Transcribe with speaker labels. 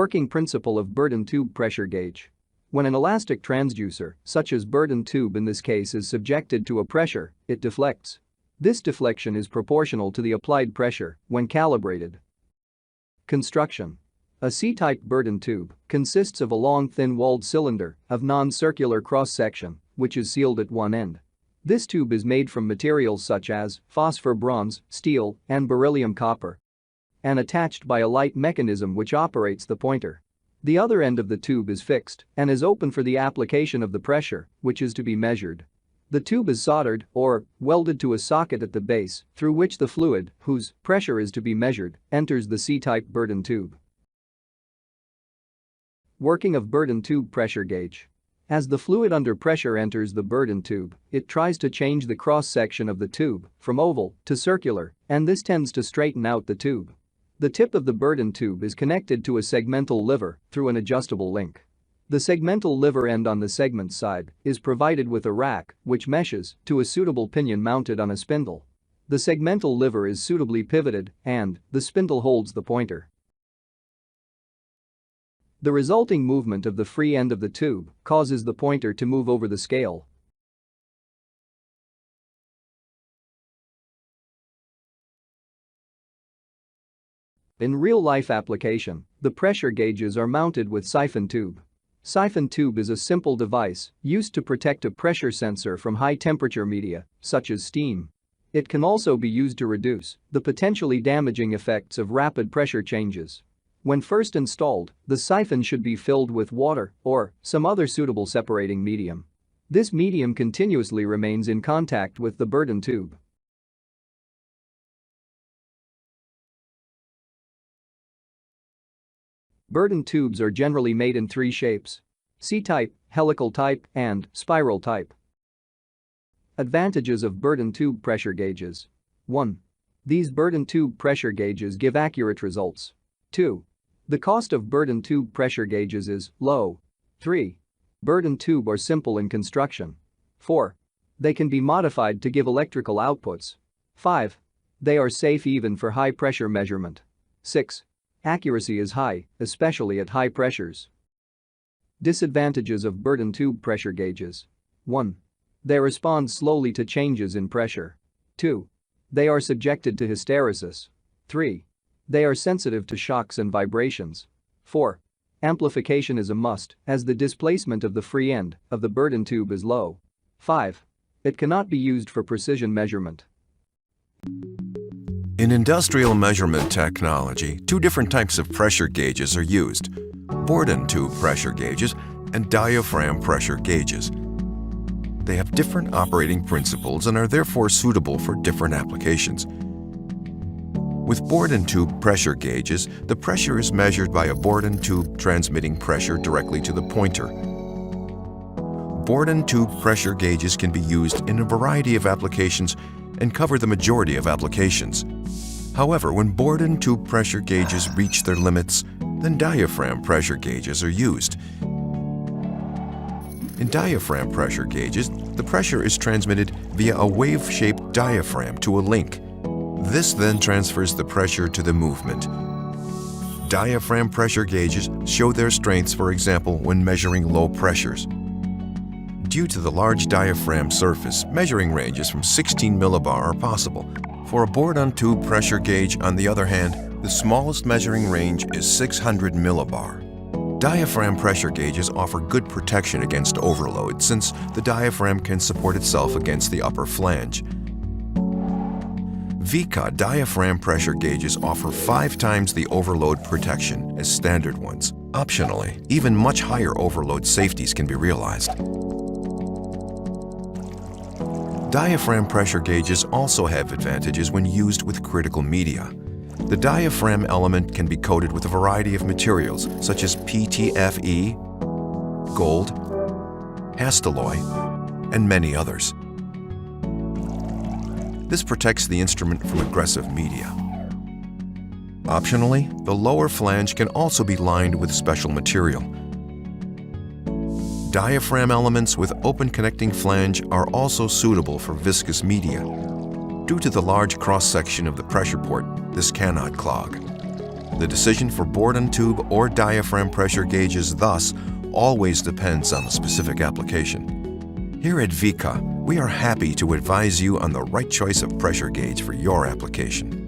Speaker 1: Working principle of Bourdon tube pressure gauge. When an elastic transducer, such as Bourdon tube in this case, is subjected to a pressure, it deflects. This deflection is proportional to the applied pressure when calibrated. Construction. A C-type Bourdon tube consists of a long thin-walled cylinder of non-circular cross-section, which is sealed at one end. This tube is made from materials such as phosphor bronze, steel, and beryllium copper, and attached by a light mechanism which operates the pointer. The other end of the tube is fixed and is open for the application of the pressure, which is to be measured. The tube is soldered or welded to a socket at the base through which the fluid, whose pressure is to be measured, enters the C-type Bourdon tube. Working of Bourdon tube pressure gauge. As the fluid under pressure enters the Bourdon tube, it tries to change the cross-section of the tube from oval to circular, and this tends to straighten out the tube. The tip of the Bourdon tube is connected to a segmental lever through an adjustable link. The segmental lever end on the segment side is provided with a rack which meshes to a suitable pinion mounted on a spindle. The segmental lever is suitably pivoted and the spindle holds the pointer. The resulting movement of the free end of the tube causes the pointer to move over the scale. In real-life application, the pressure gauges are mounted with siphon tube. Siphon tube is a simple device used to protect a pressure sensor from high-temperature media, such as steam. It can also be used to reduce the potentially damaging effects of rapid pressure changes. When first installed, the siphon should be filled with water or some other suitable separating medium. This medium continuously remains in contact with the Bourdon tube. Bourdon tubes are generally made in three shapes: C-type, helical type, and spiral type. Advantages of Bourdon tube pressure gauges. 1. These Bourdon tube pressure gauges give accurate results. 2. The cost of Bourdon tube pressure gauges is low. 3. Bourdon tube are simple in construction. 4. They can be modified to give electrical outputs. 5. They are safe even for high pressure measurement. 6. Accuracy is high, especially at high pressures. Disadvantages of Bourdon tube pressure gauges. 1. They respond slowly to changes in pressure. 2. They are subjected to hysteresis. 3. They are sensitive to shocks and vibrations. 4. Amplification is a must, as the displacement of the free end of the Bourdon tube is low. 5. It cannot be used for precision measurement.
Speaker 2: In industrial measurement technology, two different types of pressure gauges are used: Bourdon tube pressure gauges and diaphragm pressure gauges. They have different operating principles and are therefore suitable for different applications. With Bourdon tube pressure gauges, the pressure is measured by a Bourdon tube transmitting pressure directly to the pointer. Bourdon tube pressure gauges can be used in a variety of applications and cover the majority of applications. However, when Bourdon tube pressure gauges reach their limits, then diaphragm pressure gauges are used. In diaphragm pressure gauges, the pressure is transmitted via a wave-shaped diaphragm to a link. This then transfers the pressure to the movement. Diaphragm pressure gauges show their strengths, for example, when measuring low pressures. Due to the large diaphragm surface, measuring ranges from 16 millibar are possible. For a Bourdon tube pressure gauge, on the other hand, the smallest measuring range is 600 millibar. Diaphragm pressure gauges offer good protection against overload since the diaphragm can support itself against the upper flange. VCA diaphragm pressure gauges offer 5 times the overload protection as standard ones. Optionally, even much higher overload safeties can be realized. Diaphragm pressure gauges also have advantages when used with critical media. The diaphragm element can be coated with a variety of materials such as PTFE, gold, hastelloy, and many others. This protects the instrument from aggressive media. Optionally, the lower flange can also be lined with special material. Diaphragm elements with open connecting flange are also suitable for viscous media. Due to the large cross-section of the pressure port, this cannot clog. The decision for Bourdon tube or diaphragm pressure gauges thus always depends on the specific application. Here at Vika, we are happy to advise you on the right choice of pressure gauge for your application.